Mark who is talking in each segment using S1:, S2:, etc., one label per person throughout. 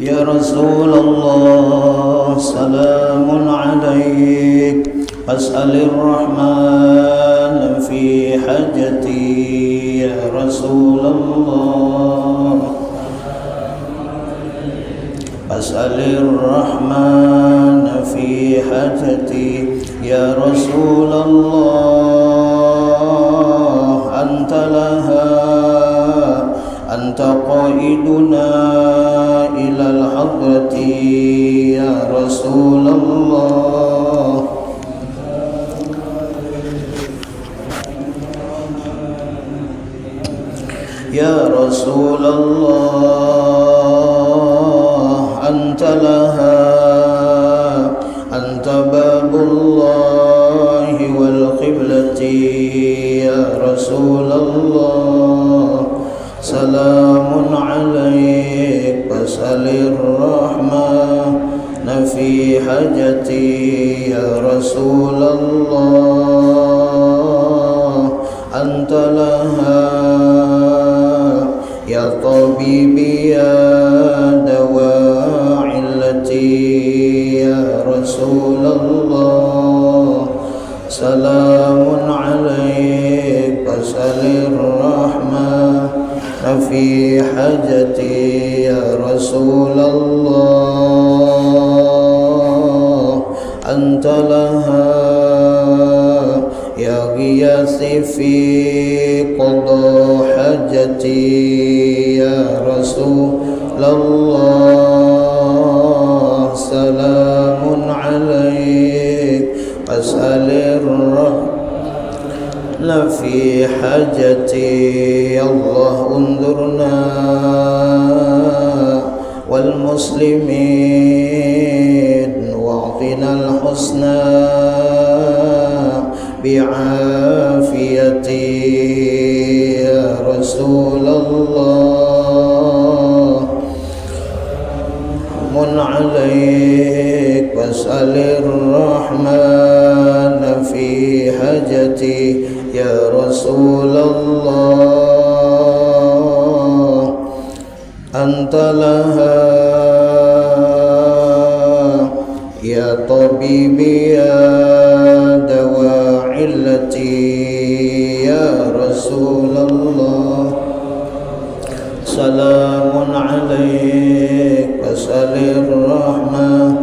S1: يا رسول الله سلام عليك أسأل الرحمن في حاجتي يا رسول الله أسأل الرحمن في حاجتي يا رسول الله أنت لها أنت قائدنا إلى الحضرة يا رسول الله يا رسول الله أنت لها أنت باب الله والقبلة يا رسول الله سلام عليك واسأل الرحمن في حاجتي يا رسول الله أنت لها يا طبيبي يا دواء علتي يا رسول الله سلام عليك واسأل الرحمن في حاجتي يا رسول الله أنت لها يا غياثي في قضاء حاجتي يا رسول الله سلام عليك واسأل الرحمن في حاجتي يا الله انظرنا والمسلمين واعطنا الحسنى بعافيتي يا رسول الله من عليك واسأل الرحمن في حاجتي يا رسول الله أنت لها يا طبيبي يا دواء علتي يا رسول الله سلام عليك واسأل الرحمن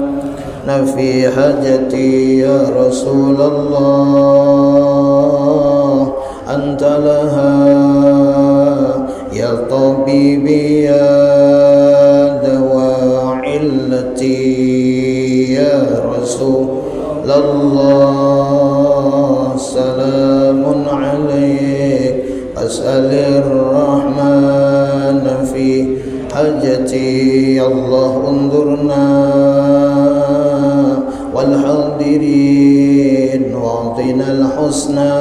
S1: في حاجتي يا رسول الله أنت لها يا طبيبي يا دواء علتي يا رسول الله سلام عليك أسأل الرحمن في حاجتي يا الله انظرنا والحاضرين واعطنا الحسنى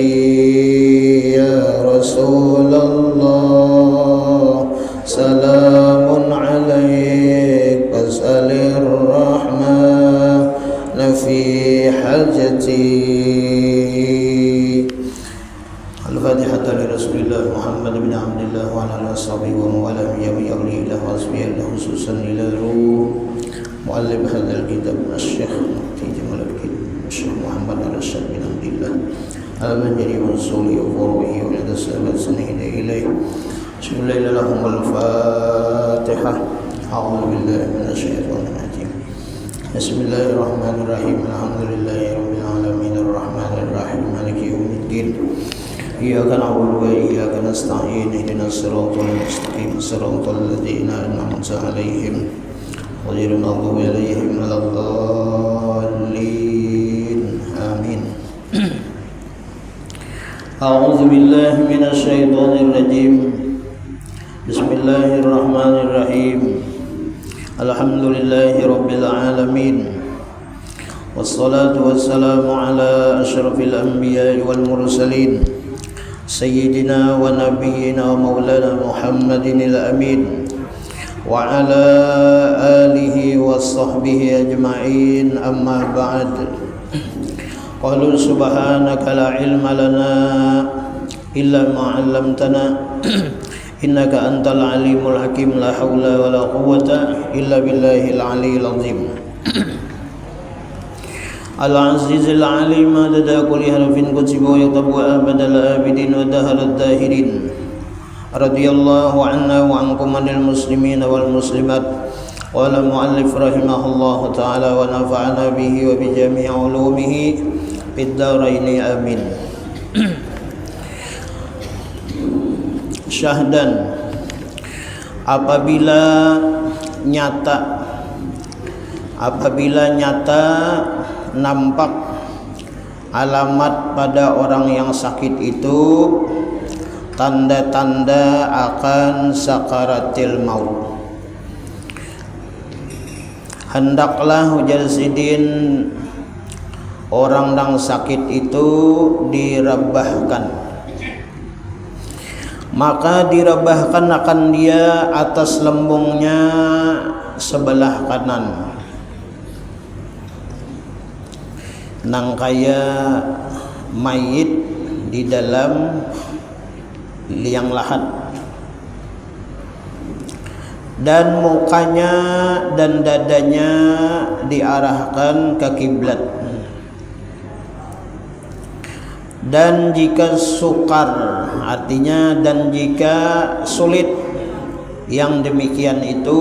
S1: بعافيتي يا رسول الله سلام عليك واسأل الرحمن في حاجتي الفاتحة لرسول الله محمد بن عبد الله وعلى آله وصحبه ومن والاه يغلي له وصحبه له خصوصا إلى الروح مؤلف هذا الكتاب الشيخ مفتي جمال الكتاب الشيخ محمد الرشاد بن عبد الله المنجري والرسول وفروعه ولد السابق سنين إليه بسم الله لهم الفاتحة أعوذ بالله من الشيطان الرجيم بسم الله الرحمن الرحيم الحمد لله رب العالمين الرحمن الرحيم مالك يوم الدين إياك نعبد وإياك نستعين اهدنا الصراط المستقيم صراط الذين أنعمت عليهم غير المغضوب عليهم ولا الضالين آمين أعوذ بالله من الشيطان الرجيم بسم الله الرحمن الرحيم الحمد لله رب العالمين والصلاة والسلام على أشرف الأنبياء والمرسلين سيدنا ونبينا ومولانا محمد الأمين وعلى آله وصحبه أجمعين أما بعد قالوا سبحانك لا علم لنا إلا ما علمتنا إنك أنت العليم الحكيم لا حول ولا قوة إلا بالله العلي العظيم العزيز العليم عدد كل حرف كتب ويكتب أبد الآبدين ودهر الداهرين رضي الله عنا وعنكم عن المسلمين والمسلمات. قال المؤلف رحمه الله تعالى ونفعنا به وبجميع علومه في الدارين آمين. Syahdan, apabila nyata nampak alamat pada orang yang sakit itu tanda-tanda akan sakaratil maut, hendaklah ujar sidin orang yang sakit itu dirabahkan, maka dirabahkan akan dia atas lembungnya sebelah kanan, nang kaya mayit di dalam liang lahat, dan mukanya dan dadanya diarahkan ke kiblat. Dan jika sukar, artinya dan jika sulit yang demikian itu,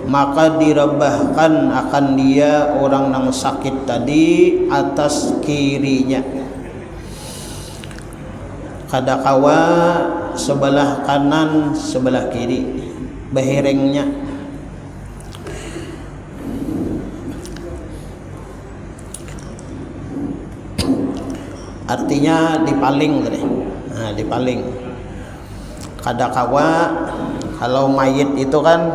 S1: maka direbahkan akan dia orang yang sakit tadi atas kirinya, kadakawa sebelah kanan sebelah kiri beherengnya. Artinya dipaling tadi. Nah, dipaling. Kadakawa kalau mayit itu kan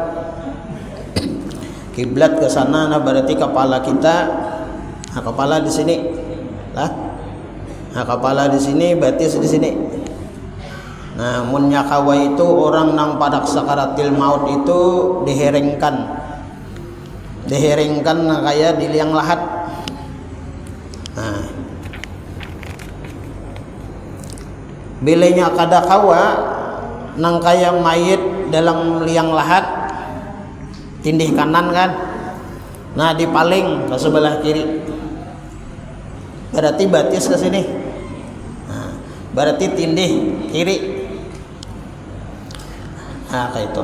S1: kiblat ke sana, nah berarti kepala kita, nah kepala di sini. Nah, kepala di sini, batis di sini. Nah, munnya kawa itu orang nang padak sakaratil maut itu diheringkan. Diheringkan nah, kayak di liang lahat. Nah, bilanya kadakawa nang kaya mayit dalam liang lahat tindih kanan kan, nah dipaling ke sebelah kiri, berarti batis ke sini, nah, berarti tindih kiri, nah kayak itu.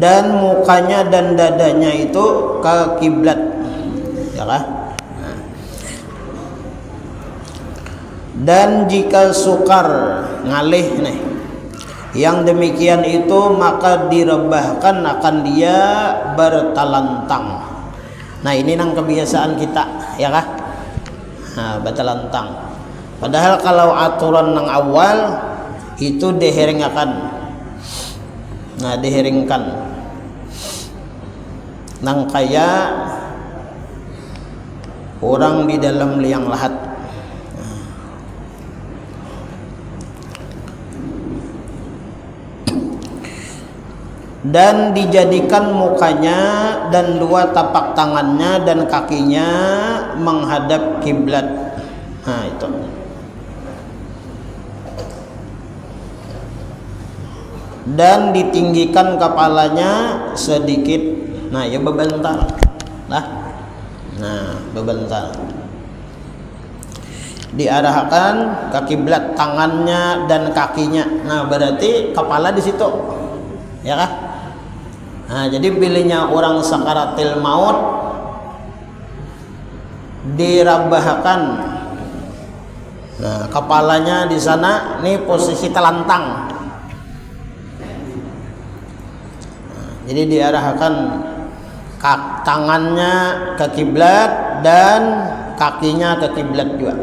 S1: Dan mukanya dan dadanya itu ke kiblat, ya kan? Dan jika sukar ngalih nih yang demikian itu, maka direbahkan akan dia bertalantang. Nah ini nang kebiasaan kita, ya kan? Nah, bertalantang. Padahal kalau aturan nang awal itu diheringkan. Nah diheringkan nang kaya orang di dalam liang lahat. Dan dijadikan mukanya dan dua tapak tangannya dan kakinya menghadap kiblat. Nah itu. Dan ditinggikan kepalanya sedikit, nah ya bebentar lah, nah bebentar, diarahkan ke kiblat tangannya dan kakinya, nah berarti kepala di situ, ya kan? Nah jadi bilanya orang sakaratil maut dirabahkan, nah kepalanya di sana, nih posisi telantang. Jadi diarahkan tangannya ke kiblat dan kakinya ke kiblat juga.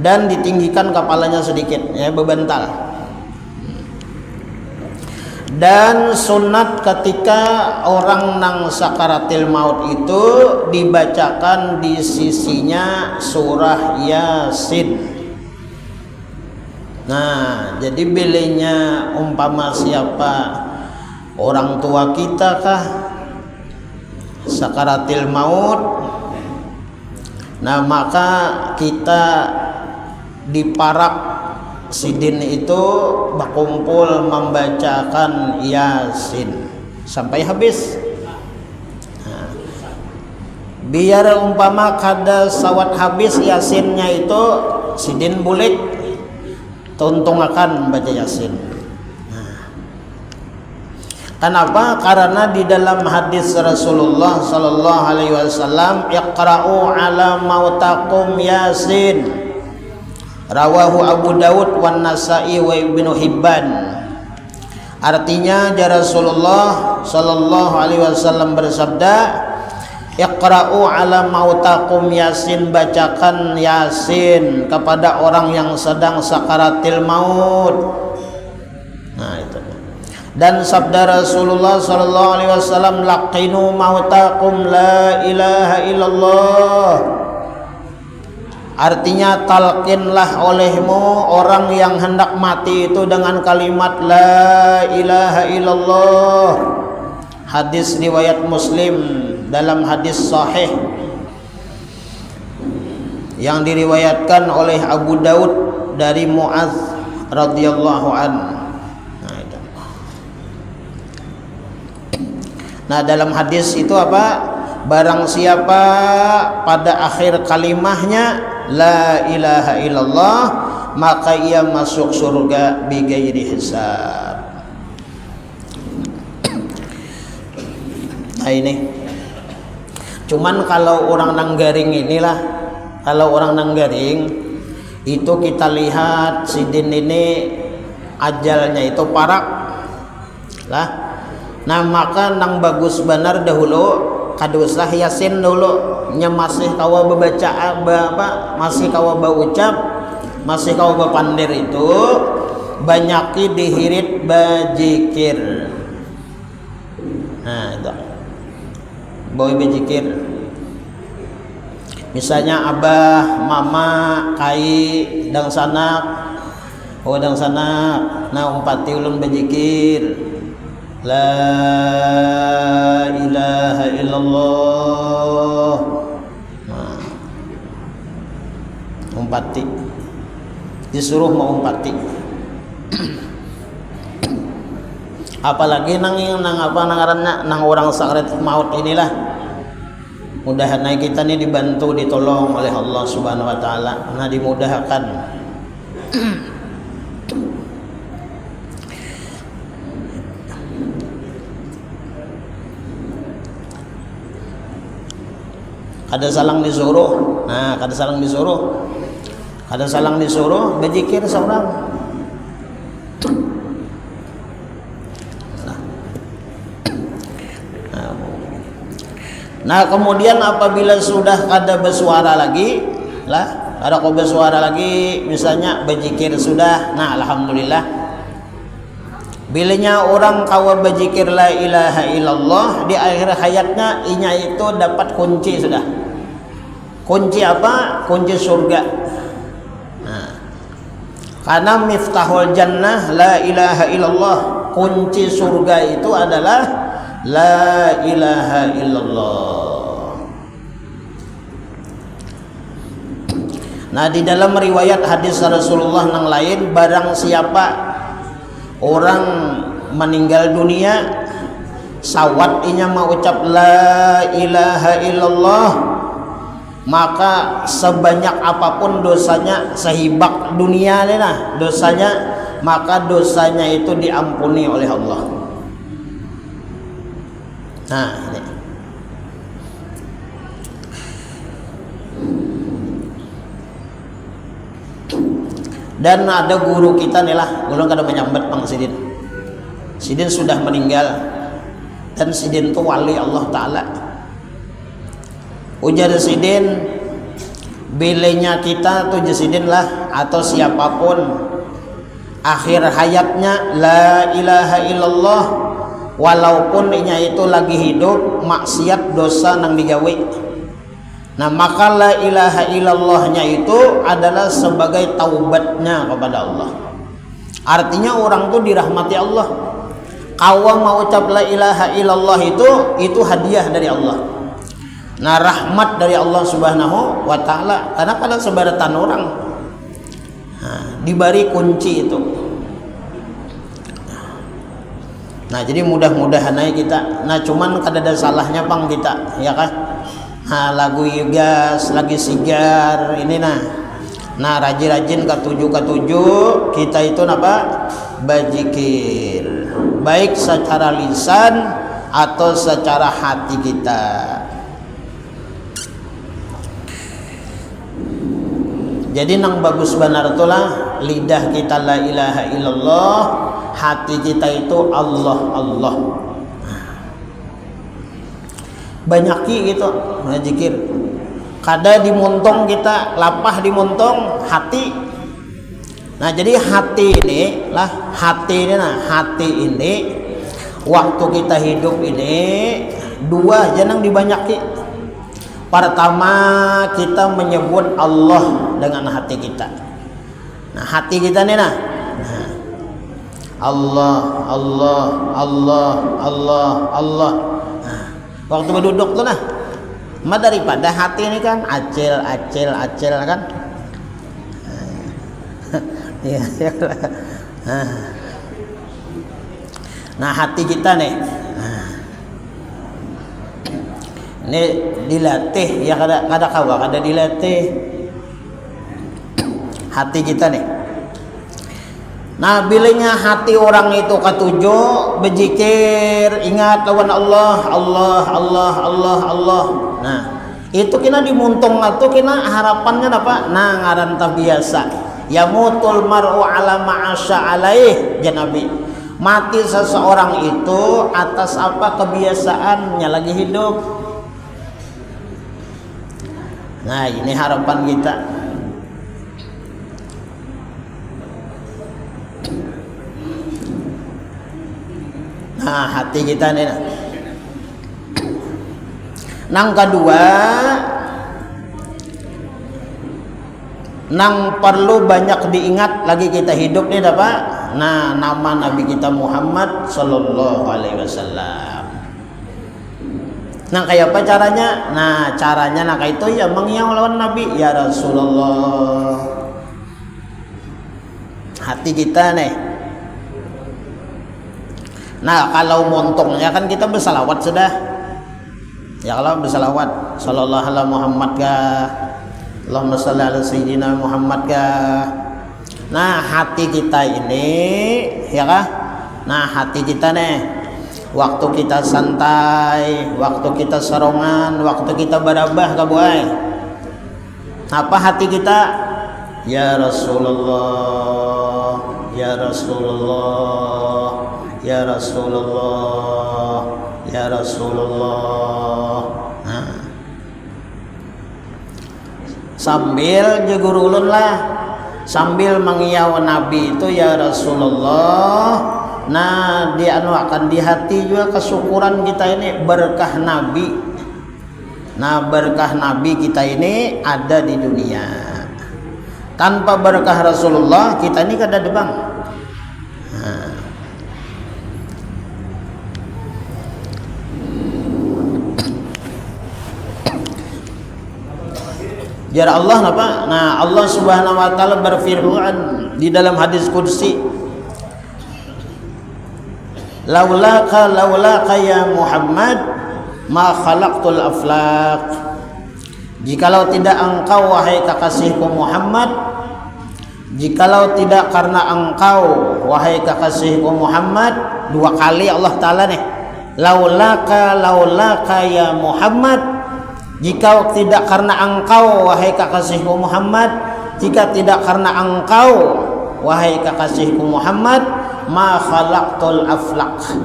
S1: Dan ditinggikan kepalanya sedikit, ya bebentar. Dan sunat ketika orang nang sakaratil maut itu dibacakan di sisinya surah Yasin. Nah, jadi bilanya umpama siapa orang tua kita kah sakaratil maut. Nah, maka kita diparak sidin itu berkumpul membacakan Yasin sampai habis. Nah, biar umpama kada sawat habis Yasinnya itu sidin bulik tuntung akan baca Yasin. Kenapa? Karena di dalam hadis Rasulullah sallallahu alaihi wasallam, "Iqra'u ala mautakum Yasin." Rawahu Abu Dawud wan Nasa'i wa Ibnu Hibban. Artinya Rasulullah sallallahu alaihi wasallam bersabda, "Iqra'u ala mautakum Yasin." Bacakan Yasin kepada orang yang sedang sakaratil maut. Nah, itu. Dan sabda Rasulullah sallallahu alaihi wasallam, laqinu mautakum la ilaha illallah. Artinya talqinlah olehmu orang yang hendak mati itu dengan kalimat la ilaha illallah. Hadis riwayat Muslim dalam hadis sahih yang diriwayatkan oleh Abu Daud dari Mu'adz radhiyallahu anhu. Nah, dalam hadis itu apa? Barang siapa pada akhir kalimahnya la ilaha illallah, maka ia masuk surga bighairi hisab. Nah, ini cuman kalau orang nanggaring inilah, kalau orang nanggaring itu kita lihat sidin ini ajalnya itu parak lah. Nah, maka nang bagus benar dahulu kaduslah Yasin dulu nya masih kawa baca apa, masih kawa baucap, masih kawa bapandir itu banyaki dihirit bajikir. Nah, itu boy bajikir. Misalnya abah, mama, kai, dang sanak, dang sanak, nah umpati ulun bajikir. La ilaha illallah. Nah, umpati, disuruh mau umpati. Apalagi nang apa nangarannya nang orang sakaratul maut inilah. Mudahan kita nih dibantu ditolong oleh Allah Subhanahu wa taala. Nah, dimudahkan. Ada salang disuruh, nah kada salang disuruh, kada salang disuruh berzikir seorang. Nah, kemudian apabila sudah kada bersuara lagi, lah, ada kau bersuara lagi, misalnya berzikir sudah, nah alhamdulillah. Bilanya orang kawa berzikir la ilaha illallah di akhir hayatnya, inya itu dapat kunci sudah. Kunci apa? Kunci surga. Nah, karena miftahul jannah la ilaha illallah, kunci surga itu adalah la ilaha illallah. Nah, di dalam riwayat hadis Rasulullah yang lain, barang siapa orang meninggal dunia sawat inya mau ucap la ilaha illallah, maka sebanyak apapun dosanya, sehibak dunia lah dosanya, maka dosanya itu diampuni oleh Allah. Nah, ini. Dan ada guru kita nih lah, guru kada menyambat Bang Sidin. Sidin sudah meninggal dan Sidin itu wali Allah Ta'ala. Ujar Sidin, bilenya kita tuh Sidin lah atau siapapun akhir hayatnya la ilaha illallah, walaupun inya itu lagi hidup maksiat dosa nang digawe. Nah, maka la ilaha illallahnya itu adalah sebagai taubatnya kepada Allah. Artinya orang tuh dirahmati Allah. Kawa mau ucap la ilaha illallah itu hadiah dari Allah. Nah, rahmat dari Allah Subhanahu wa taala karena pada sebaratan orang diberi kunci itu. Nah, jadi mudah-mudahan aja kita. Nah, cuman kadada salahnya Bang kita, ya kan? Nah, lagu gas lagi sigar ini nah rajin-rajin ketujuh kita itu apa? Bajikir. Baik secara lisan atau secara hati kita. Jadi nang bagus benar itulah lidah kita la ilaha illallah, hati kita itu Allah Allah. Banyak gitu zikir. Kada dimuntong kita lapah dimuntong hati. Nah, jadi hati ini waktu kita hidup ini dua jangan dibanyaki. Pertama kita menyebut Allah dengan hati kita. Nah, hati kita nih Allah Allah Allah Allah Allah. Nah, waktu berduduk tuh daripada hati ini kan acil kan. Nah, hati kita nih. Ini dilatih ya kada dilatih hati kita nih. Nah, bilanya hati orang itu ketujuh berzikir, ingat lawan Allah Allah Allah Allah Allah. Nah, itu kena dimuntung atau kena harapannya apa? Nah, ngarantah biasa. Yamutul mar'u ala ma'asya alaih janabi. Mati seseorang itu atas apa kebiasaannya lagi hidup. Nah, ini harapan kita. Nah, hati kita nih. Nang kedua, nang perlu banyak diingat lagi kita hidup nih apa? Nah, nama Nabi kita Muhammad sallallahu alaihi wasallam. Nah, kayak apa caranya? Nah, caranya kayak itu ya mengiang lawan Nabi ya Rasulullah. Hati kita nih. Nah, kalau montongnya kan kita bersalawat sudah. Ya kalau bersalawat sallallahu alaihi Muhammad kah. Allahumma shalli ala sayyidina Muhammad kah. Nah, hati kita ini ya kah? Nah, hati kita nih waktu kita santai, waktu kita serongan, waktu kita barabah kabuai. Apa hati kita? Ya Rasulullah, ya Rasulullah, ya Rasulullah, ya Rasulullah. Nah, sambil jegurulun lah, sambil mengiyawan Nabi itu ya Rasulullah. Nah, akan di hati juga kesyukuran kita ini berkah Nabi. Nah, berkah Nabi kita ini ada di dunia. Tanpa berkah Rasulullah kita ini kada ada bang. Nah. Jar Allah apa? Nah, Allah Subhanahu wa taala berfirman di dalam hadis qudsi, laulaka ya Muhammad ma khalaqtul aflaq. Jikalau tidak engkau wahai kekasihku Muhammad, jikalau tidak karena engkau wahai kekasihku Muhammad, dua kali Allah taala nih. Laulaka ya Muhammad, jika tidak karena engkau wahai kekasihku Muhammad, jika tidak karena engkau wahai kekasihku Muhammad, ma khalaqtul aflaq,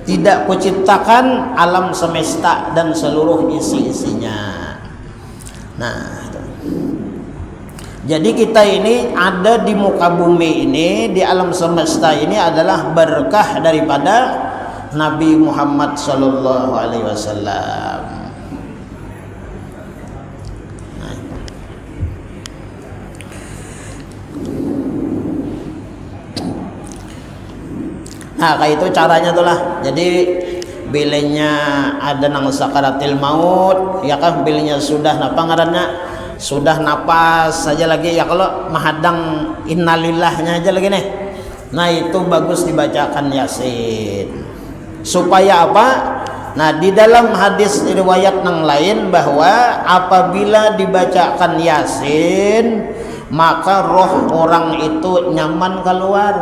S1: tidak kuciptakan alam semesta dan seluruh isi-isinya. Nah, itu. Jadi kita ini ada di muka bumi ini, di alam semesta ini adalah berkah daripada Nabi Muhammad sallallahu alaihi wasallam. Nah, kayak itu caranya tuh lah. Jadi bilenya ada nang sakaratil maut ya kan, bilenya sudah napa ngarannya, sudah napas saja lagi ya, kalau mahadang innalillahnya aja lagi nih. Nah itu bagus dibacakan Yasin. Supaya apa? Nah di dalam hadis riwayat yang lain bahwa apabila dibacakan Yasin maka roh orang itu nyaman keluar,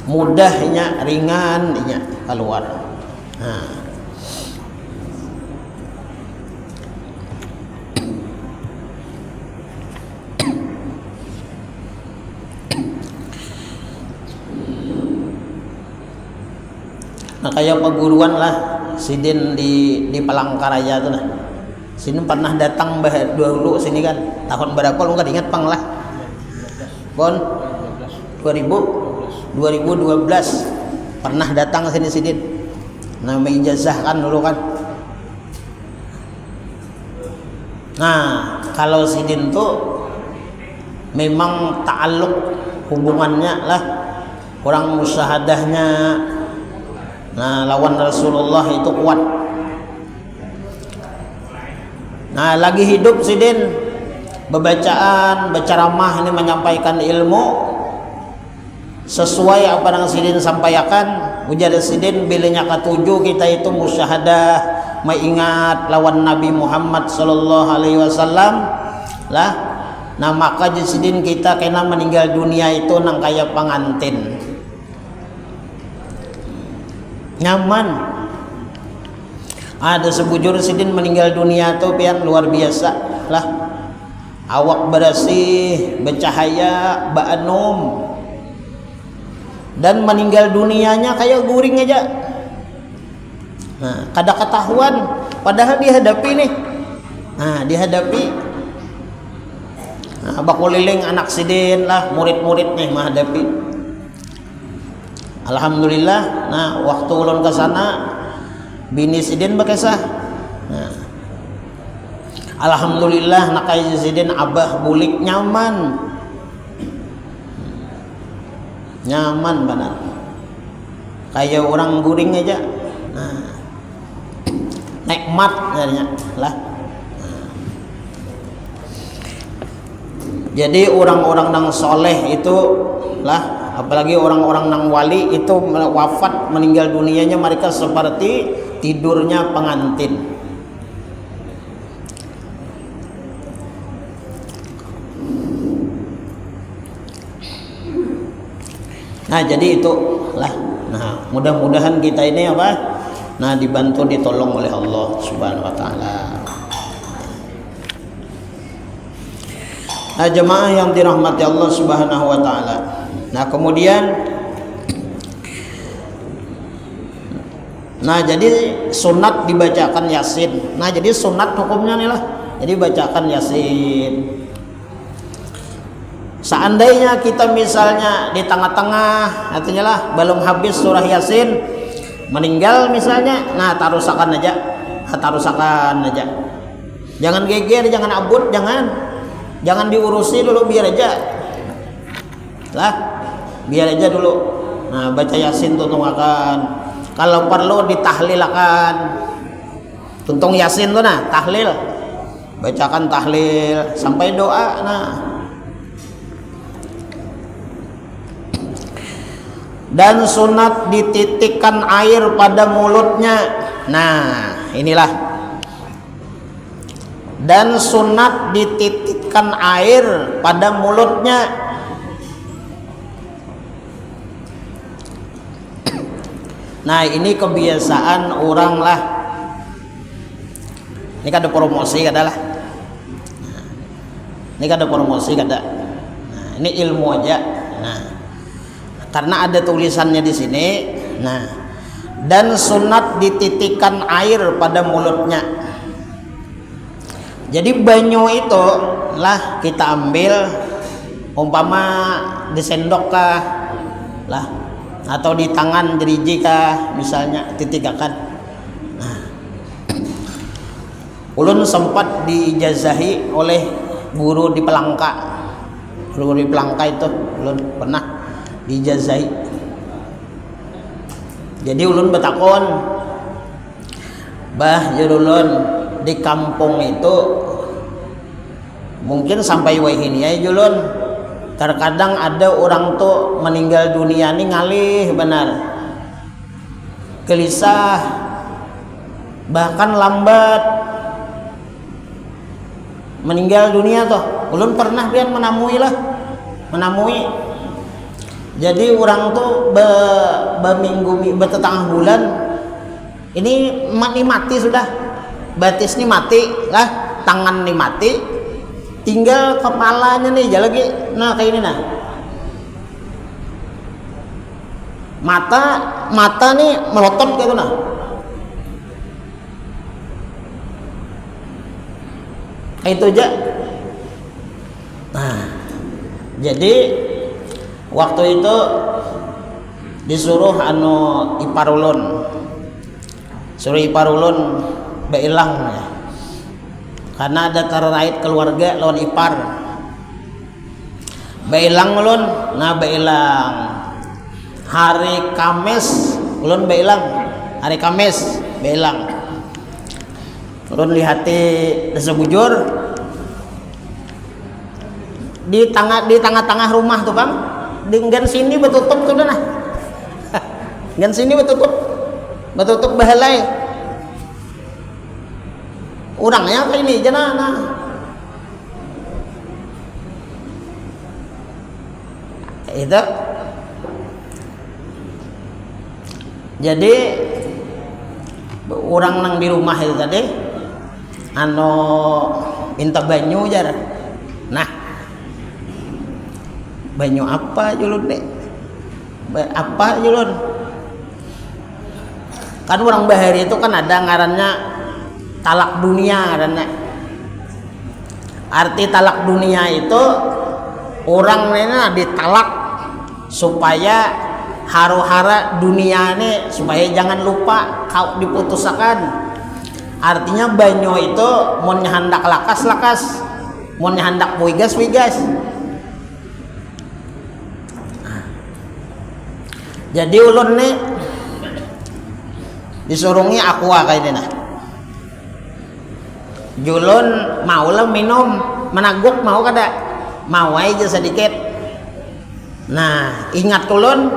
S1: mudahnya, ringannya keluar. Nah kayak perguruan lah Sidin di Palangkaraya tuh nah. Sini pernah datang dulu sini kan tahun berapa lu nggak ingat pang lah. Bon 2012 pernah datang ke sini Sidin. Nah ijazah kan dulu kan. Nah kalau Sidin tuh memang ta'alluq hubungannya lah, orang musyahadahnya nah lawan Rasulullah itu kuat. Nah lagi hidup Sidin bebacaan, berceramah ini menyampaikan ilmu sesuai apa yang Sidin sampaikan. Ujar Sidin bilanya ketujuh kita itu musyahadah mengingat lawan Nabi Muhammad sallallahu alaihi wasallam lah. Nah maka Sidin kita kena meninggal dunia itu nang kaya pengantin nyaman. Ada sebujur Sidin meninggal dunia tuh pian luar biasa lah, awak bersih, bercahaya, ba'anum, dan meninggal dunianya kayak guring aja. Nah, kada ketahuan padahal dihadapi nih. Nah, dihadapi. Nah, bakuliling anak Sidin lah, murid-murid nih menghadapi. Alhamdulillah. Nah, waktu ulun ke sana bini Sidin bekesah. Nah, alhamdulillah nakai Sidin abah bulik nyaman. Nyaman benar. Kayak orang guring aja. Nah, nikmat jadinya lah. Jadi orang-orang yang soleh itu lah, apalagi orang-orang yang wali itu wafat meninggal dunianya mereka seperti tidurnya pengantin. Nah jadi itu lah. Nah mudah-mudahan kita ini apa? Nah dibantu ditolong oleh Allah Subhanahu Wa Taala. Nah jemaah yang dirahmati Allah Subhanahu Wa Taala. Nah kemudian, nah jadi sunat dibacakan Yasin. Nah jadi sunat hukumnya nih lah. Jadi bacakan Yasin. Seandainya kita misalnya di tengah-tengah, artinya lah belum habis surah Yasin, meninggal misalnya, nah tarusakan aja, tarusakan aja. Jangan geger, jangan abut, jangan diurusi dulu, biar aja lah, biar aja dulu. Nah baca Yasin tuntungakan, kalau perlu ditahlilakan, tuntung Yasin tuh nah tahlil, bacakan tahlil sampai doa. Nah dan sunat dititikkan air pada mulutnya. Nah inilah, dan sunat dititikkan air pada mulutnya. Nah ini kebiasaan orang lah. Ini kan ada promosi kada lah. Ini kan ada promosi kada. Nah, ini ilmu aja. Nah karena ada tulisannya di sini. Nah dan sunat dititikkan air pada mulutnya. Jadi banyu itu lah kita ambil, umpama di sendok kah lah, atau di tangan jeriji kah misalnya, titikakan. Nah ulun sempat diijazahi oleh guru di Pelangka. Guru di Pelangka itu ulun pernah diijazahi. Jadi ulun betakon, bah jurulun di kampung itu mungkin sampai wahini ya julun, terkadang ada orang tuh meninggal dunia nih ngalih benar, gelisah, bahkan lambat meninggal dunia tuh. Ulun pernah pian menamui. Jadi orang tuh betetangah bulan ini mati sudah, batis nih mati lah, tangan nih mati, tinggal kepalanya nih jalan lagi. Nah kayak ini nah, mata nih melotot gitu nah. Itu aja. Nah jadi waktu itu disuruh iparulun, suruh iparulun beilang ya. Karena ada terkait keluarga lawan ipar. Beilang ulun, nah beilang hari Kamis, ulun beilang hari Kamis beilang. Ulun lihati desa bujur di tengah-tengah rumah tuh bang, di gan sini betutup tuh nah, gan sini betutup bahalai, orangnya kayak ini jana nah. Itu jadi orang nang di rumah itu tadi minta banyu jar. Nah banyu apa julun deh, apa julun, kan orang bahari itu kan ada ngarannya talak dunia ngarannya. Arti talak dunia itu orang nena ditalak supaya hara-hara dunia ini supaya jangan lupa kau diputusakan. Artinya banyu itu mau hendak lakas, mau hendak wigas. Jadi ulun nih disurungi aqua kayak ini nah. Julun mau lah minum, menaguk mau kada? Mau aja sedikit. Nah ingat ulun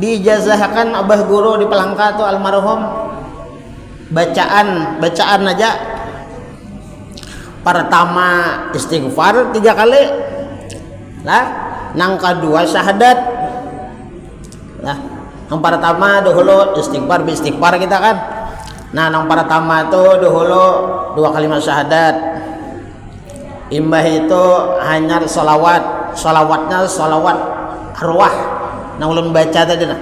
S1: diijazahkan abah guru di Pelangka tuh almarhum, bacaan aja. Pertama istighfar 3 kali lah, nang kedua syahadat. Nah, yang pertama dahulu istighfar kita kan. Nah, yang pertama itu dahulu 2 kalimat syahadat. Imbah itu hanya salawatnya salawat arwah. Nah, ulun baca tadi nah.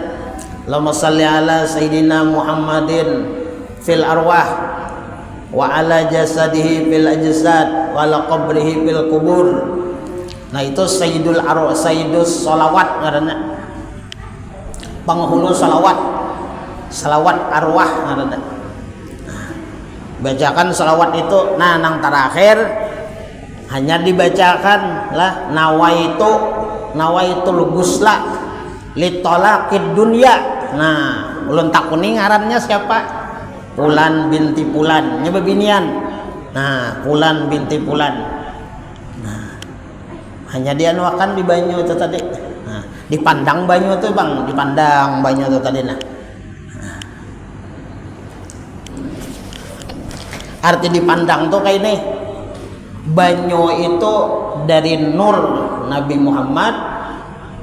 S1: Allahumma shalli ala sayyidina Muhammadin fil arwah wa ala jasadihi fil ajsad wa ala qabrihi fil kubur. Nah, itu sayyidul arwah, sayyidus salawat ngaranna. Penghulu salawat arwah ngaranna. Bacakan salawat itu. Nah nang terakhir hanya dibacakan lah nawaitu lugusla litolakid dunya. Nah ulun takuni ngarannya siapa? Pulan binti Pulan nyebebinian. Nah Pulan binti Pulan. Nah hanya dianuakan di banyu itu tadi. Nah, dipandang banyu tuh bang, dipandang banyu tuh tadi nah. Arti dipandang tuh kayak ini, banyu itu dari nur Nabi Muhammad.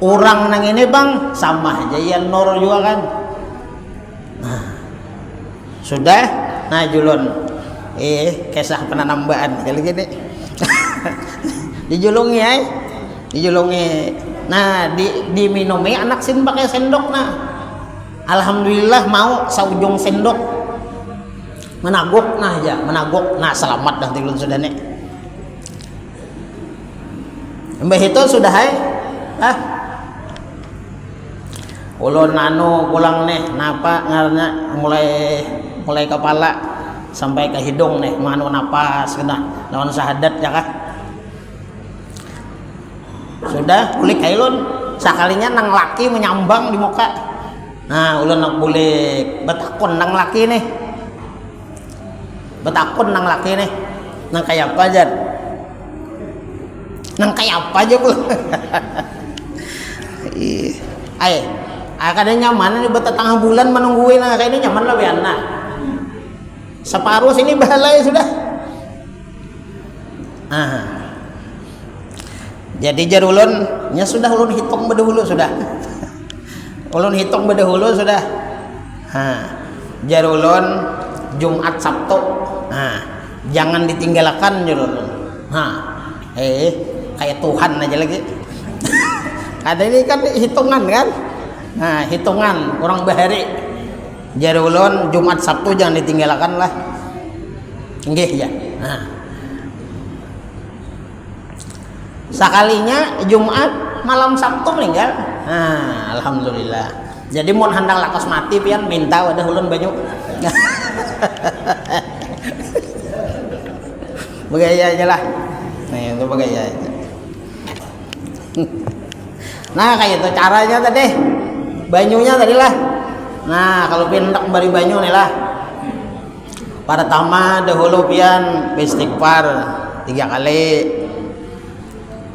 S1: Orang nang ini bang sama aja ya nur juga kan. Nah, sudah. Nah julun kisah penanambaan kali gini. Dijulungi ya, dijulungi. Nah diminumi anak sin pakai sendok. Nah alhamdulillah mau saujung sendok menaguk. Nah ya menaguk. Nah selamat dah tilun sudah nih. Mbah itu sudah ulun pulang nih napa ngarnya mulai kepala sampai ke hidung nih manu napas kena lawan syahadat ya kah. Sudah kulik kailun sakalinya nang laki menyambang di muka. Nah, ulun nak bulik betakon nang laki nih. Betakon nang laki nih. Nang kayak apa aja? Nang kayak apa aja pula. Ay, kadang nyaman ini betetengah bulan menungguin nah kayak ini nyaman lah biana. Separuh sini balai sudah. Jadi jarulun nya sudah ulun hitung bedahulu sudah. Ulun hitung bedahulu sudah. Jarulun Jumat Sabtu. Jangan ditinggalkan jarulun. Kayak Tuhan aja lagi. Ada ini kan hitungan kan. Hitungan orang bahari. Jarulun Jumat Sabtu jangan ditinggalkan lah. Nggih ya. Sekalinya Jumat malam Sabtu meninggal. Alhamdulillah. Jadi mau handang lakas mati pian minta wadah ulun banyu. Begaya aja lah. Nah itu begaya aja. Nah kayak itu caranya tadi. Banyunya tadi lah. Nah kalau pindah kembali banyu nih lah. Pertama dahulu pian istighfar 3 kali.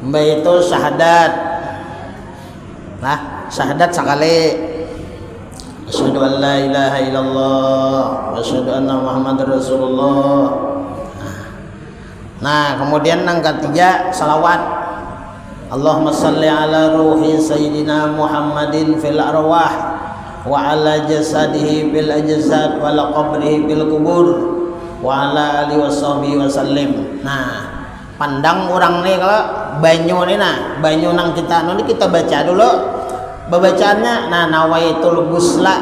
S1: Mbak itu syahadat. Nah, syahadat sekali. Asyhadu an la ilaha illallah wa asyhadu anna Muhammadar Rasulullah. Nah, kemudian yang ketiga salawat. Allahumma salli ala ruhi sayyidina Muhammadin fil arwah wa ala jasadihi bil ajsad wa ala qabrihi bil kubur wa ala alihi washabihi wasallim. Nah, pandang orang nih kalau banyu nih banyu nang kita nanti kita baca dulu bacaannya. Nah, nawaitul gusla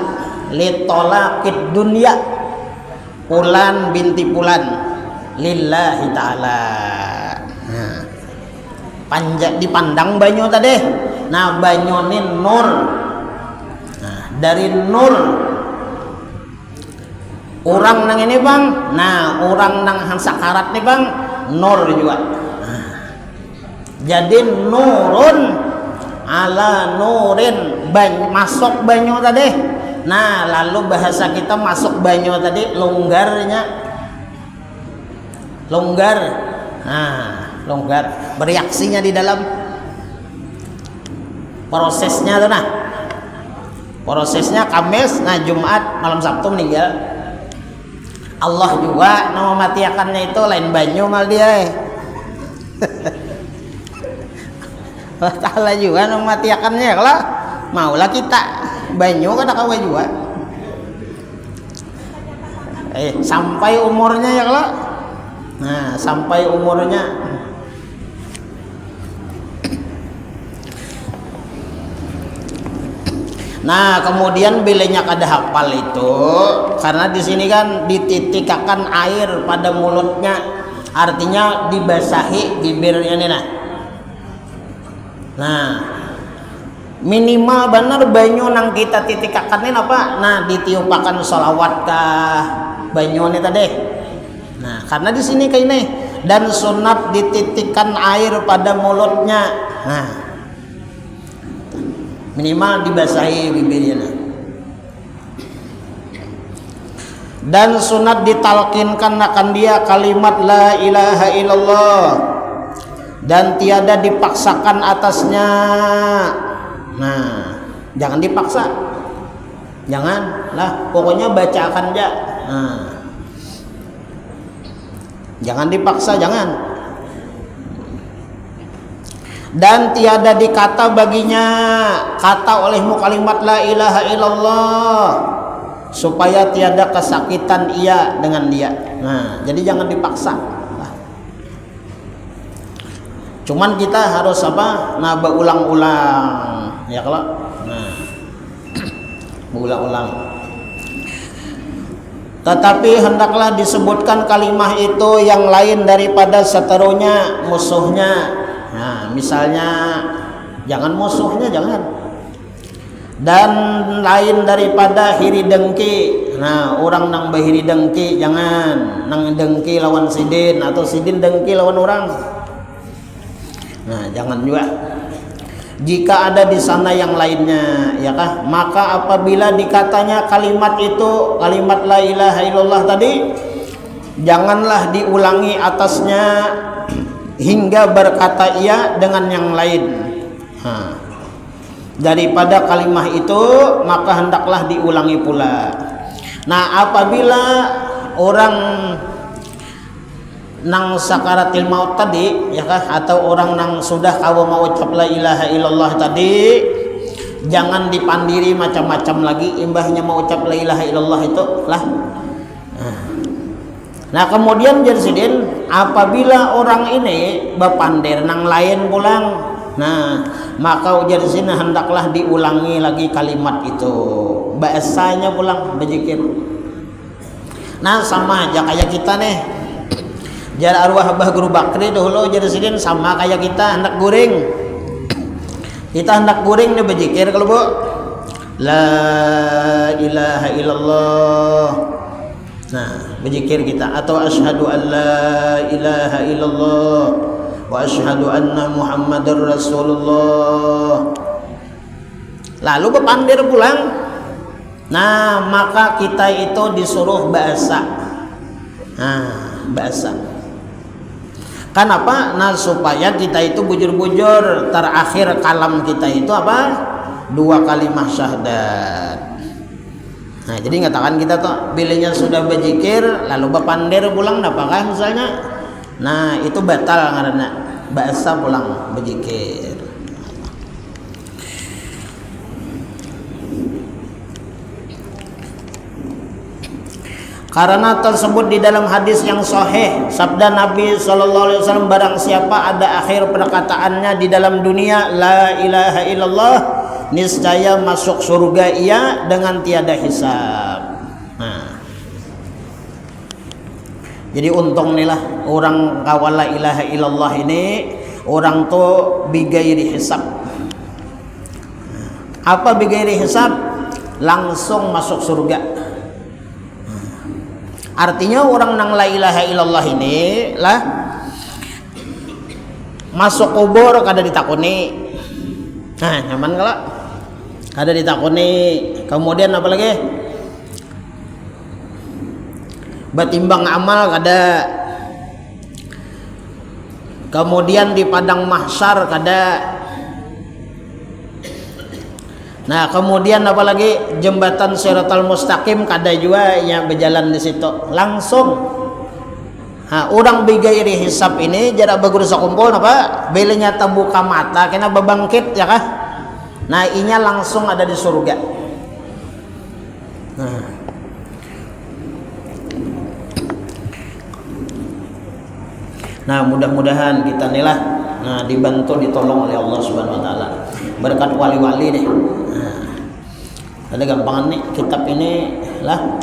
S1: litolakid dunya Pulan binti Pulan lillahi ta'ala. Panjang dipandang banyu tadi. Nah, banyu ini nur. Nah, dari nur orang nang ini bang. Nah, orang nang sakarat nih bang nur juga. Jadi nurun ala nurin masuk banyu tadi. Nah lalu bahasa kita masuk banyu tadi longgarnya longgar. Nah longgar bereaksinya di dalam prosesnya tuh. Nah prosesnya Kamis. Nah Jumat malam Sabtu meninggal. Allah juga nama matiakannya itu lain banyu mal dia. Allah Ta'ala juga mematiakannya kalau maulah kita banyu kan kawa juga sampai umurnya ya kalau nah sampai umurnya. Nah kemudian bilanya kada hafal itu karena di sini kan dititikakan air pada mulutnya, artinya dibasahi bibirnya nih. Nah minimal benar banyu nang kita titikakan ini apa? Nah ditiupakan sholawat kah banyu ini tadi. Nah karena di sini kayak ini dan sunat dititikan air pada mulutnya. Nah minimal dibasahi bibirnya. Dan sunat ditalkinkan akan dia kalimat la ilaha illallah dan tiada dipaksakan atasnya. Nah jangan dipaksa, jangan lah pokoknya bacakan aja. Nah, jangan dipaksa, jangan. Dan tiada dikata baginya kata olehmu kalimat la ilaha illallah supaya tiada kesakitan ia dengan dia. Nah jadi jangan dipaksa. Cuman kita harus apa? Nah berulang-ulang ya kalau nah berulang-ulang. Tetapi hendaklah disebutkan kalimah itu yang lain daripada seterunya musuhnya. Nah misalnya jangan musuhnya jangan. Dan lain daripada hiri dengki. Nah orang nang bahiri dengki jangan. Nang dengki lawan sidin atau sidin dengki lawan orang. Nah jangan juga. jika ada di sana yang lainnya, ya kah? Maka apabila dikatanya kalimat itu, kalimat la ilaha illallah tadi, janganlah diulangi atasnya hingga berkata ia dengan yang lain. Daripada kalimah itu maka hendaklah diulangi pula. Nah, apabila orang nang sakaratil maut tadi, ya kah, atau orang nang sudah kawa mau ucap la ilaha illallah tadi, jangan dipandiri macam-macam lagi imbahnya mau ucap la ilaha illallah itu lah. Nah, kemudian jadi apabila orang ini berpandir nang lain pulang, nah maka ujar sini hendaklah diulangi lagi kalimat itu, bahasanya pulang berzikir. Nah, sama aja kayak kita nih. Jar arwah Abah Guru Bakri dahulu jadi sidin sama kayak kita hendak guring. Kita hendak guring nih berzikir kalau Bu. La ilaha illallah. Nah, berzikir kita atau asyhadu an la ilaha illallah wa asyhadu anna Muhammadar Rasulullah. Lalu berpandir pulang. Nah, maka kita itu disuruh bahasa. Nah, bahasa. Kenapa? Nah, supaya kita itu bujur-bujur terakhir kalam kita itu apa? 2 kalimah syahadat. Nah, jadi ngatakan kita tuh bilanya sudah berzikir lalu berpandir pulang apakah misalnya? Nah, itu batal karena bahasa pulang berzikir. Karena tersebut di dalam hadis yang sahih, sabda Nabi SAW, barang siapa ada akhir perkataannya di dalam dunia la ilaha illallah, niscaya masuk surga ia dengan tiada hisab. Nah, jadi untung nih lah orang kawal la ilaha illallah ini, orang tuh bigairi hisab. Apa bigairi hisab? Langsung masuk surga. Artinya orang nang la ilaha illallah ini lah masuk kubur kada ditakuni. Nah, nyaman kalau kada ditakuni. Kemudian apa lagi? Batimbang amal kada. Kemudian di padang mahsyar kada. Nah, kemudian apalagi jembatan Shiratal Mustaqim kada juga yang berjalan di situ langsung. Nah, orang bigairi hisab ini jarak bagus kumpul apa? Belenya terbuka mata kena bebangkit ya kah? Nah, inya langsung ada di surga. Nah, mudah-mudahan kita nih lah dibantu ditolong oleh Allah Subhanahu wa taala. Berkat wali-wali deh. Nah, ada gampangan nih kitab ini lah.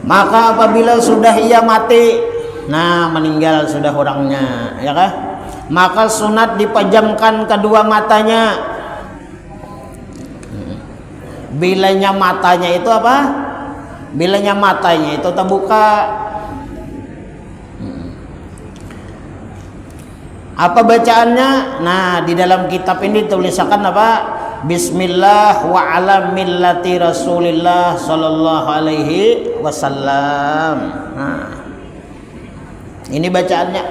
S1: Maka apabila sudah ia mati, nah meninggal sudah orangnya, ya kah? Maka sunat dipejamkan kedua matanya. Bilanya matanya itu apa? Bilanya matanya itu terbuka. Apa bacaannya? Nah, di dalam kitab ini tulisakan apa? Bismillah wa ala millati Rasulillah sallallahu alaihi wasallam. Nah, ini bacaannya.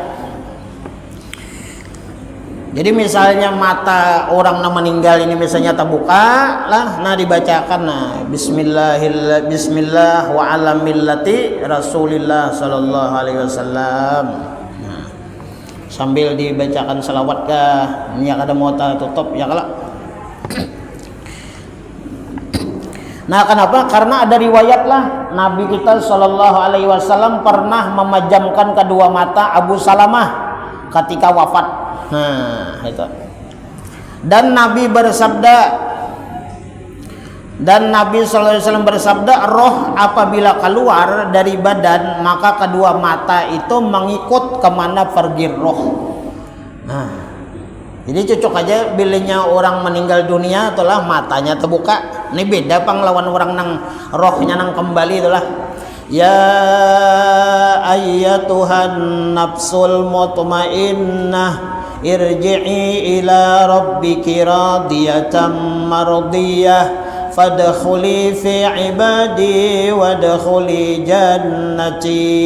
S1: Jadi misalnya mata orang yang meninggal ini misalnya terbuka lah, nah dibacakan Bismillah wa ala millati Rasulillah sallallahu alaihi wasallam. Sambil dibacakan selawat kah, ini ada mau tutup ya kalau. Nah, kenapa? Karena ada riwayat lah Nabi kita Shallallahu Alaihi Wasallam pernah memejamkan kedua mata Abu Salamah ketika wafat. Nah, itu. Dan Nabi Shallallahu Alaihi Wasallam bersabda, roh apabila keluar dari badan maka kedua mata itu mengikut kemana pergi roh. Nah, jadi cocok aja bilanya orang meninggal dunia itulah matanya terbuka. Ini beda panglawan orang nang rohnya nang kembali itulah. Ya ayyatuhan nafsul mutmainnah irji'i ila rabbiki radiyatan mardiyah fadkhuli fi ibadi wadkhuli jannati.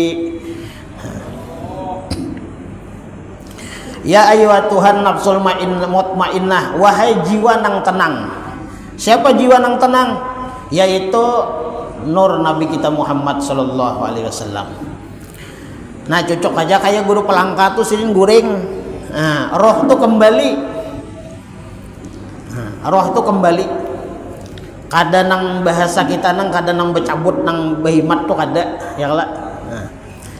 S1: Ya ayyuhatuhan nafsul mutmainnah, wahai jiwa nang tenang. Siapa jiwa nang tenang? Yaitu nur Nabi kita Muhammad sallallahu alaihi wasallam. Nah, cocok aja kayak guru pelangka tuh sini guring. Nah, roh tuh kembali. Roh tuh kembali. Kada nang bahasa kita nang kada nang becabut nang behimat tuh kada, ya lah. Nah,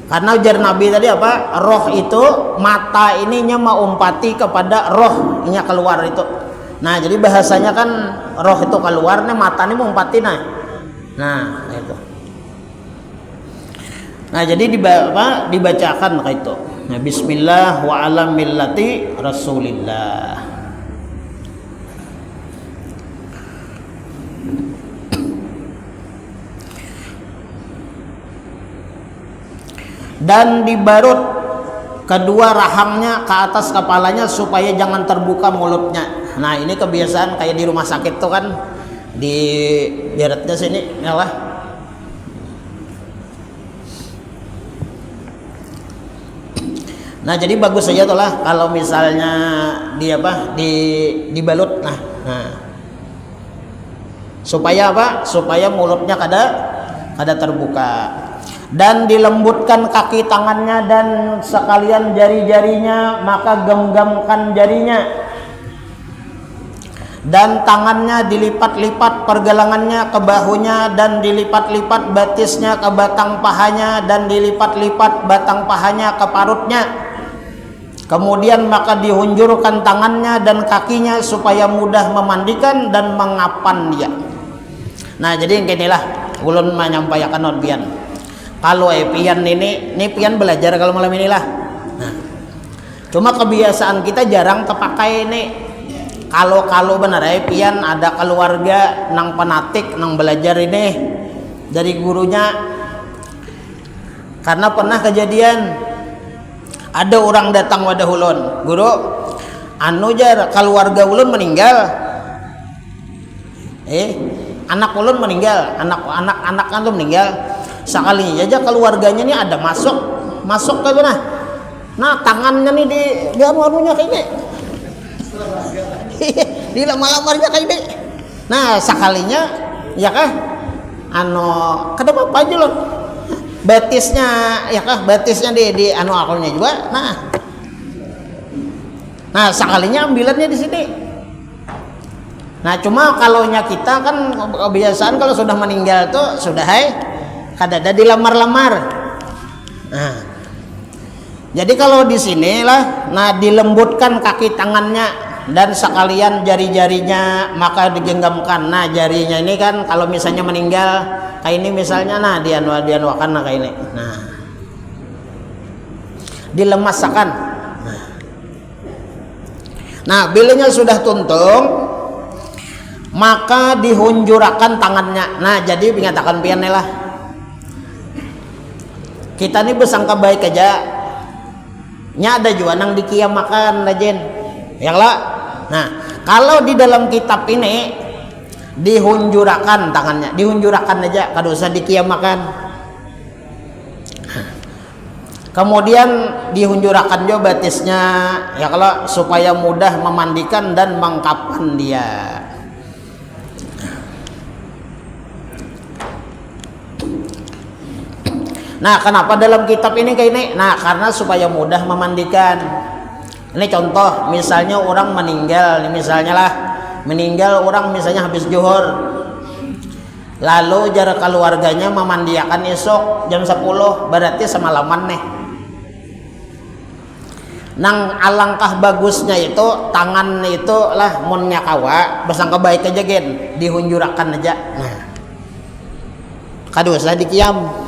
S1: karena ujar Nabi tadi apa? Roh itu mata ininya maumpati kepada roh nya keluar itu. Nah, jadi bahasanya kan roh itu keluar, nih mata ini maumpati nah itu. Nah, jadi dibacakan kayak itu. Nah, bismillah wa ala millati rasulillah. Dan dibarut kedua rahangnya ke atas kepalanya supaya jangan terbuka mulutnya. Nah, ini kebiasaan kayak di rumah sakit tuh kan, di jaratnya sini ya lah. Nah, jadi bagus saja tuh lah kalau misalnya dibalut. Nah, supaya apa? Supaya mulutnya kada terbuka. Dan dilembutkan kaki tangannya dan sekalian jari-jarinya, maka genggamkan jarinya. Dan tangannya dilipat-lipat pergelangannya ke bahunya, dan dilipat-lipat batisnya ke batang pahanya, dan dilipat-lipat batang pahanya ke parutnya. Kemudian maka dihunjurkan tangannya dan kakinya supaya mudah memandikan dan mengapan dia. Nah, jadi yang inilah ulun menyampaikan non pian. Kalau pian ini pian belajar kalau malam inilah. Nah, cuma kebiasaan kita jarang terpakai ini. Kalau benar pian ada keluarga nang penatik nang belajar ini dari gurunya. Karena pernah kejadian ada orang datang wadah ulun, guru, jar keluarga ulun meninggal. Anak ulun meninggal, anak kan tuh meninggal. Sekalinya aja keluarganya nih ada masuk ke mana? Nah, tangannya nih di anunya kayak gini. Di lama-lamarnya kayak gini. Nah, sekalinya ya kah? Kenapa apa aja loh? Batisnya ya kah? Batisnya di akalnya juga. Nah, sekalinya ambilannya di sini. Nah, cuma kalaunya kita kan kebiasaan kalau sudah meninggal tuh sudah kada ada dilamar-lamar. Nah, jadi kalau di sini lah, nah dilembutkan kaki tangannya dan sekalian jari-jarinya maka digenggamkan. Nah, jarinya ini kan kalau misalnya meninggal kayak ini misalnya, nah dianuakan nah kayak ini. Nah, dilemaskan. Nah, bilanya sudah tuntung, maka dihunjurakan tangannya. Nah, jadi mengatakan pian lah. Kita ini bersangka baik aja. Nya ada juga nang dikiamakan lajen. Yang lah. Nah, kalau di dalam kitab ini dihunjurakan tangannya, dihunjurakan aja, kada usah dikiamakan. Kemudian dihunjurakan juga batisnya, ya kalau supaya mudah memandikan dan mengkapan dia. Nah, kenapa dalam kitab ini kayak ini? Nah, karena supaya mudah memandikan. Ini contoh, misalnya orang meninggal, misalnya lah, meninggal orang misalnya habis zuhur. Lalu jarak keluarganya memandiakan esok jam 10, berarti semalaman nih. Nang alangkah bagusnya itu tangan itu lah munnya kawa, bersangka baik aja gen, dihunjurakan aja. Nah, kada usah dikiam.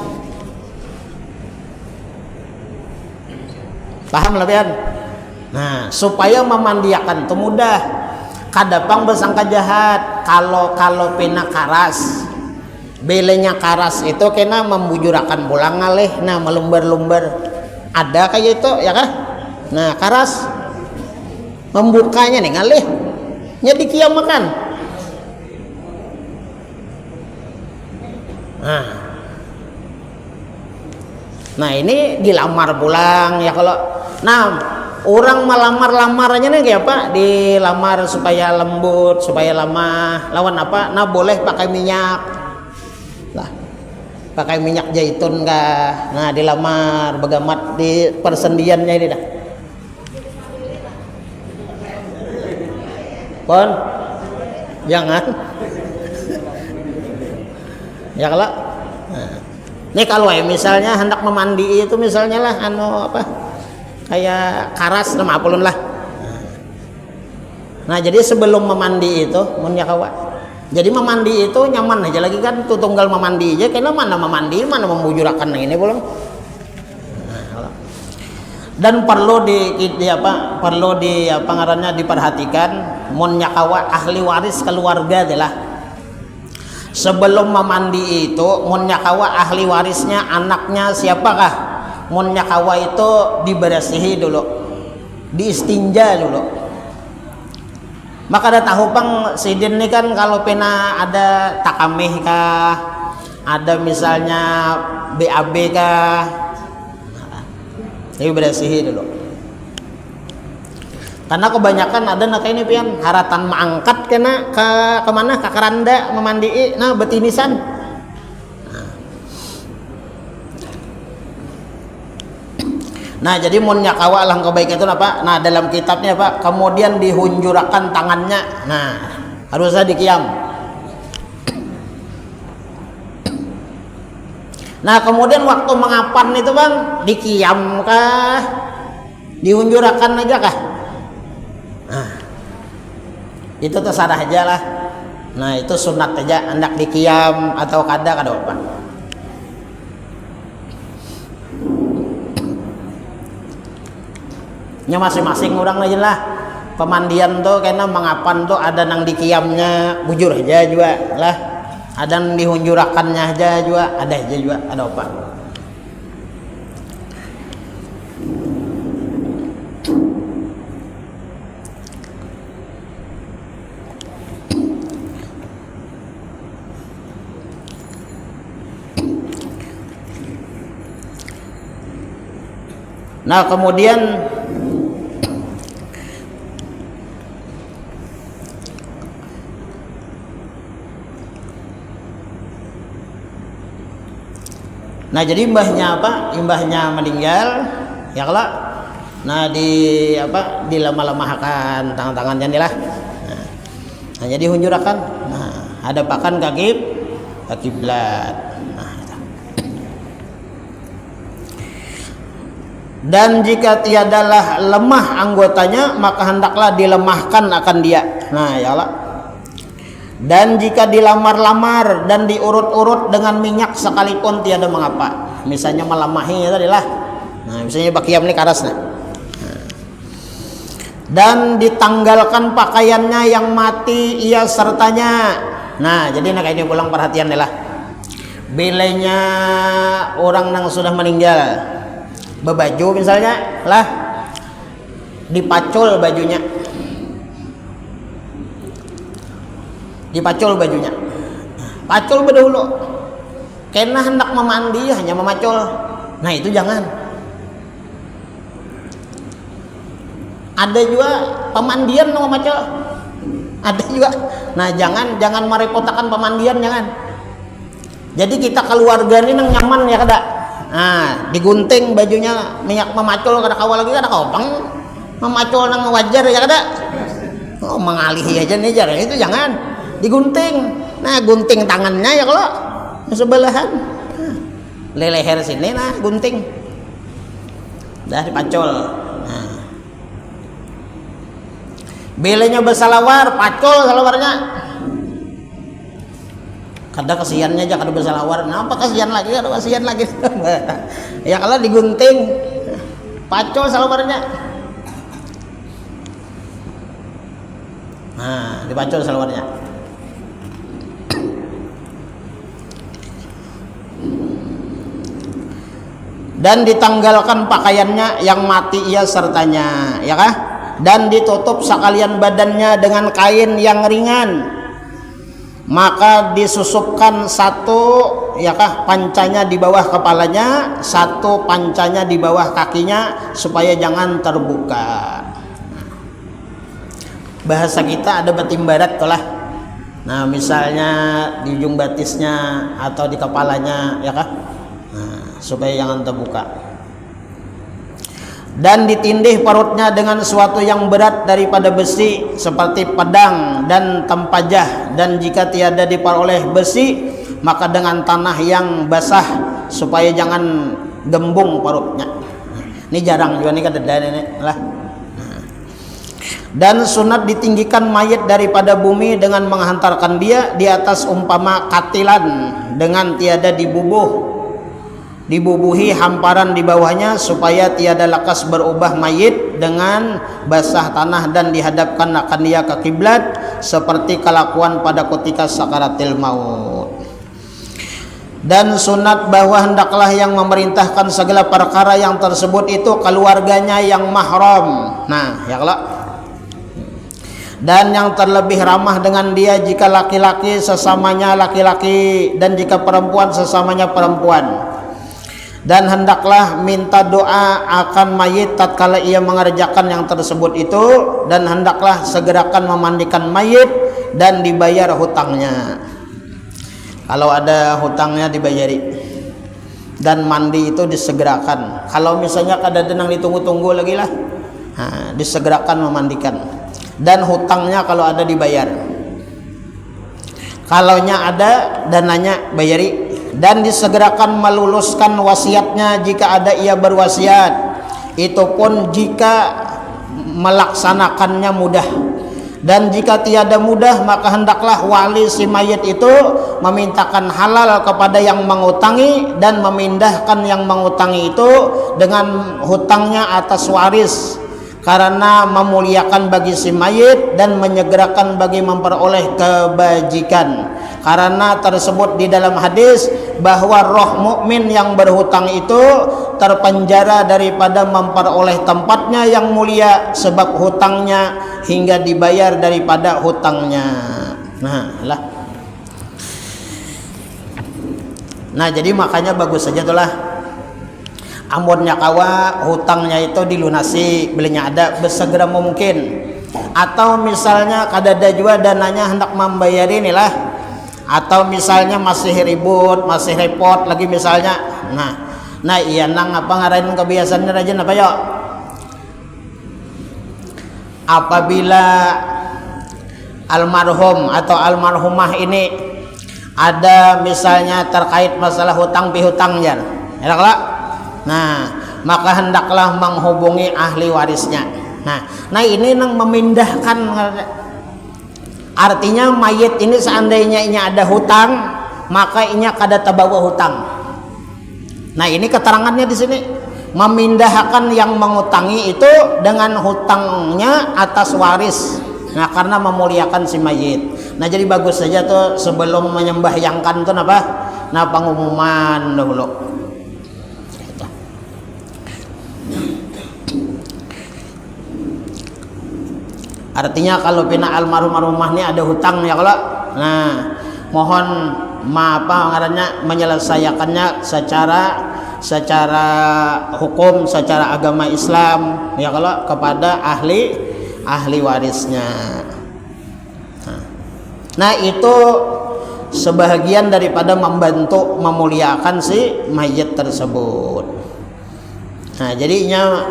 S1: Paham lah pian? Nah, supaya memandiakan itu mudah. Kadapang bersangka jahat kalau pina karas. Belenya karas itu kena membujurakan bolang ngalih, nah melumbar-lumbar. Ada kayak itu ya kah? Nah, karas. membukanya nih ngalih nya dikiam makan. Nah ini dilamar pulang ya. Kalau orang melamar-lamarnya nih kayak apa, dilamar supaya lembut, supaya lama, lawan apa, boleh pakai minyak lah, pakai minyak zaitun kah. Nah dilamar begamat di persendiannya ini dah pon jangan ya. Kalau ini kalau misalnya hendak memandi itu misalnya lah apa kayak karas nama apulun lah. Nah jadi sebelum memandi itu kawa, jadi memandi itu nyaman aja lagi kan, tuh tunggal memandi aja karena mana memandi mana membujurakan ini belum. Dan perlu ngarannya diperhatikan mun kawa ahli waris keluarga adalah sebelum memandi itu mun kawa ahli warisnya anaknya siapakah, mun kawa itu dibersihi dulu, diistinja dulu. Maka ada tahu pang sidin ini kan kalau pena ada takameh kah, ada misalnya BAB kah, dibersihi dulu. Karena kebanyakan ada ini pian haratan mangkat kena ke mana ke keranda memandi betinisan. Nah jadi mun nyakawa lang kebaik itu apa? Nah dalam kitabnya Pak, kemudian dihunjurakan tangannya. Nah harusnya dikiam. Nah kemudian waktu mengapan itu Bang, dikiam kah? Dihunjurakan aja kah? Nah itu terserah aja lah. Nah itu sunat aja, hendak dikiam atau kada apa. Nya masing-masing orang aja lah. Pemandian tuh karena mengapan tuh ada nang dikiamnya bujur aja juga lah, ada nang dihunjurakannya aja juga, ada aja juga, ada apa. Nah kemudian jadi imbahnya apa? Imbahnya meninggal ya kalau di lama-lamakan tangan-tangannya nih lah. Nah jadi hunjurakan. Nah hadapakan ke kiblat. Dan jika tiadalah lemah anggotanya maka hendaklah dilemahkan akan dia. Nah ya Allah. Dan jika dilamar-lamar dan diurut-urut dengan minyak sekalipun tiada mengapa. Misalnya melamahi tadi lah. Nah misalnya bakiam ini karas nah. Dan ditanggalkan pakaiannya yang mati ia sertanya. Nah jadi ini pulang perhatian lah. Bilanya orang yang sudah meninggal bebaju misalnya lah, dipacul bajunya, pacul berdahulu karena hendak memandi hanya memacul. Nah itu jangan. Ada juga pemandian memacul, ada juga. Nah jangan merepotkan pemandian, jangan. Jadi kita keluarga ini nang nyaman ya kada. Nah digunting bajunya minyak memacul kada kawal lagi kada kopang memacul nang wajar ya kada. Oh mengalihi aja nih jar itu jangan digunting. Nah gunting tangannya ya kalau sebelahan leher sini nah gunting dah dipacul. Nah belenya bersalawar pacul salawarnya. Kada kasihannya aja kada bersalawar. Nah apa kasihan lagi kada kasihan lagi. Ya kalau digunting pacul salawarnya. Nah dipacul salawarnya. Dan ditanggalkan pakaiannya yang mati ia sertanya ya kah. dan ditutup sekalian badannya dengan kain yang ringan, maka disusupkan satu pancanya di bawah kepalanya, satu pancanya di bawah kakinya supaya jangan terbuka. Bahasa kita ada batin barat lah. Nah, misalnya di ujung batisnya atau di kepalanya supaya jangan terbuka. Dan ditindih perutnya dengan sesuatu yang berat daripada besi seperti pedang dan tempajah, dan jika tiada diperoleh besi maka dengan tanah yang basah supaya jangan gembung perutnya. Ini jarang juga nih kata nenek lah. Dan sunat ditinggikan mayit daripada bumi dengan menghantarkan dia di atas umpama katilan dengan tiada dibubuhi hamparan di bawahnya supaya tiada lekas berubah mayit dengan basah tanah dan dihadapkan akan dia ke kiblat seperti kelakuan pada ketika sakaratil maut. Dan sunat bahwa hendaklah yang memerintahkan segala perkara yang tersebut itu keluarganya yang mahram. Nah, kalau dan yang terlebih ramah dengan dia jika laki-laki sesamanya laki-laki dan jika perempuan sesamanya perempuan. Dan hendaklah minta doa akan mayit tatkala ia mengerjakan yang tersebut itu, dan hendaklah segerakan memandikan mayit dan dibayar hutangnya. Kalau ada hutangnya dibayari, dan mandi itu disegerakan. Kalau misalnya kadang-kadang ditunggu-tunggu lagi lah, disegerakan memandikan, dan hutangnya kalau ada dibayar. Kalaunya ada dananya bayari, dan disegerakan meluluskan wasiatnya jika ada ia berwasiat, itu pun jika melaksanakannya mudah. Dan jika tiada mudah maka hendaklah wali si mayit itu memintakan halal kepada yang mengutangi dan memindahkan yang mengutangi itu dengan hutangnya atas waris, karena memuliakan bagi si mayit dan menyegerakan bagi memperoleh kebajikan. Karena tersebut di dalam hadis bahwa roh mukmin yang berhutang itu terpenjara daripada memperoleh tempatnya yang mulia sebab hutangnya hingga dibayar daripada hutangnya. Nah, jadi makanya bagus saja itulah. Amunnya kawa hutangnya itu dilunasi, belinya ada besegera mungkin. Atau misalnya kadada juga dananya hendak membayar inilah, atau misalnya masih ribut, masih repot lagi misalnya. Nah iya nang apa ngarain kebiasaannya rajin apa yuk? Apabila almarhum atau almarhumah ini ada misalnya terkait masalah hutang pihutangnya, ya kalau maka hendaklah menghubungi ahli warisnya. Nah ini nang memindahkan. Artinya mayit ini seandainya ini ada hutang, maka ini kada terbawa hutang. Nah ini keterangannya di sini, memindahkan yang mengutangi itu dengan hutangnya atas waris. Nah karena memuliakan si mayit. Nah jadi bagus saja tuh sebelum menyembahyangkan tuh pengumuman dahulu. Artinya kalau pina almarhumah ini ada hutang ya kalau, mohon menyelesaikannya secara hukum, secara agama Islam ya kalau kepada ahli warisnya. Nah itu sebahagian daripada membantu memuliakan si mayit tersebut. Nah jadinya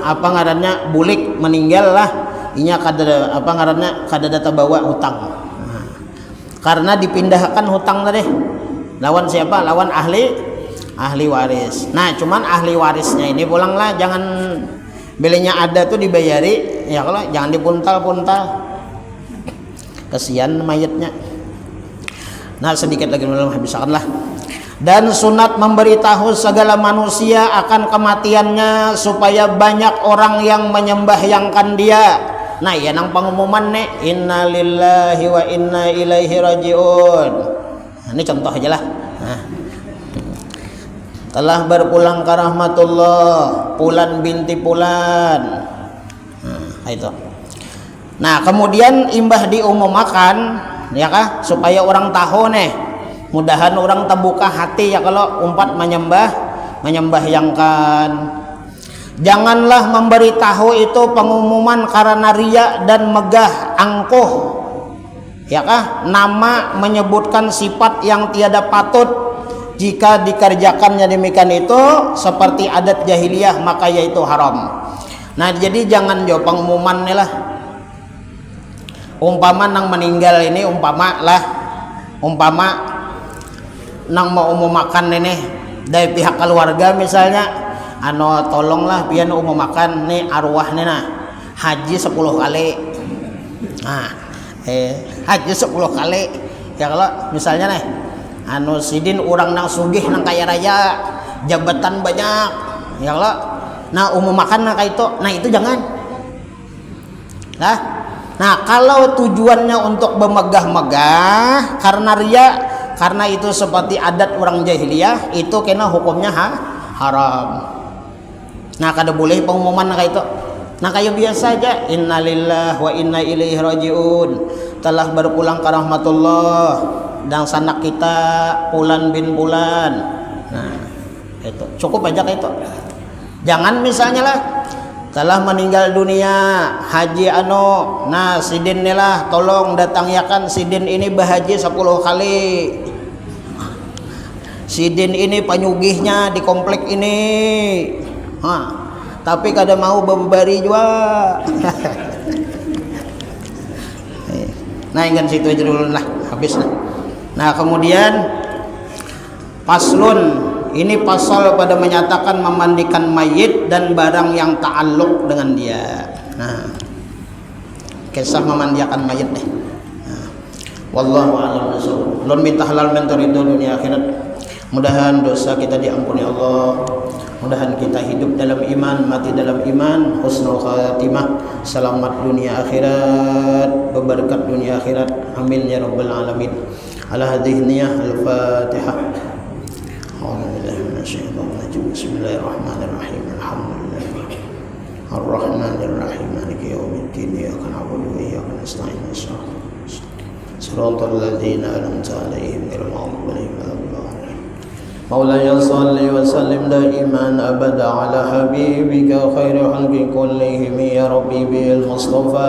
S1: bulik meninggal lah. Inya kada terbawa hutang. Karena dipindahkan hutang tadi. Lawan siapa? Lawan ahli waris. Nah, cuman ahli warisnya ini pulanglah jangan belinya ada tuh dibayari, ya kalau jangan dipuntal-puntal. Kasihan mayatnya. Nah, sedikit lagi belum habiskanlah. Dan sunat memberitahu segala manusia akan kematiannya supaya banyak orang yang menyembahyangkan dia. Nah ya nang pengumuman nih, inna lillahi wa inna ilaihi rajiun. Ini contoh aja lah. Telah berpulang ke rahmatullah Pulan binti Pulan. Itu Nah kemudian imbah diumumakan ya kah, supaya orang tahu nih, mudahan orang terbuka hati ya kalau umpat menyembah yang kan. Janganlah memberitahu itu pengumuman karena riya dan megah angkuh ya kah, nama menyebutkan sifat yang tiada patut. Jika dikerjakannya demikian itu seperti adat jahiliyah, maka yaitu haram. Nah jadi jangan jo pengumuman nih lah, umpama nang meninggal ini, umpama nang mau umumakan ini dari pihak keluarga misalnya, tolonglah pian umumakan nih arwah nih nah haji 10 kali. Nah haji 10 kali ya kalau misalnya nih sidin orang nang sugih nang kaya raya, jabatan banyak ya kalau nah umumakan nang kayak itu, nah itu jangan. Nah kalau tujuannya untuk bermegah-megah karena riya, karena itu seperti adat orang jahiliyah, itu kena hukumnya haram. Nah kada boleh pengumuman kayak itu. Nah kayak biasa aja, innalillahi wa inna ilaihi rajiun, telah berpulang ke rahmatullah dan sanak kita Fulan bin Fulan. Nah itu cukup aja kayak itu. Jangan misalnya lah telah meninggal dunia haji nah sidin lah tolong datangyakan sidin ini berhaji 10 kali, sidin ini penyugihnya di komplek ini. Tapi kada mau berbari juga. Nah ingat situ aja dulu lah, habis lah. Nah kemudian paslun, ini pasal pada menyatakan memandikan mayit dan barang yang ta'alluq dengan dia. Nah kisah memandikan mayit deh. Wallahu a'lam bishawab. Lun minta halal mentarido dunia akhirat. Mudahan dosa kita diampuni Allah, mudahan kita hidup dalam iman, mati dalam iman, husnul khatimah, selamat dunia akhirat, berberkat dunia akhirat, amin ya rabbal alamin. Ala hadhihi niyah al-fatihah. Bismillahirrahmanirrahim. Alhamdulillah Ar-Rahmanir-Rahim, maliki yaumiddin, iyyaka na'budu wa iyyaka nasta'in, siratal ladzina an'amta 'alaihim ghairil maghdubi 'alaihim waladdallin. مولاي صل وسلم دائما أبدا على حبيبك خير خلق كلهم يا ربي بالمصطفى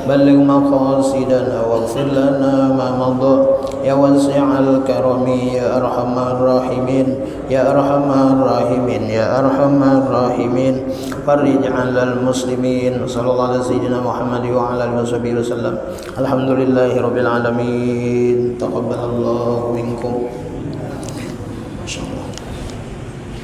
S1: بلغ مقاصدنا واغفر لنا ما مضى يا واسع الكرم يا أرحم الراحمين يا أرحم الراحمين يا أرحم الراحمين فرج على المسلمين صلى الله على سيدنا محمد وعلى آله وصحبه وسلم. الحمد لله رب العالمين. تقبل الله منكم. Masya Allah.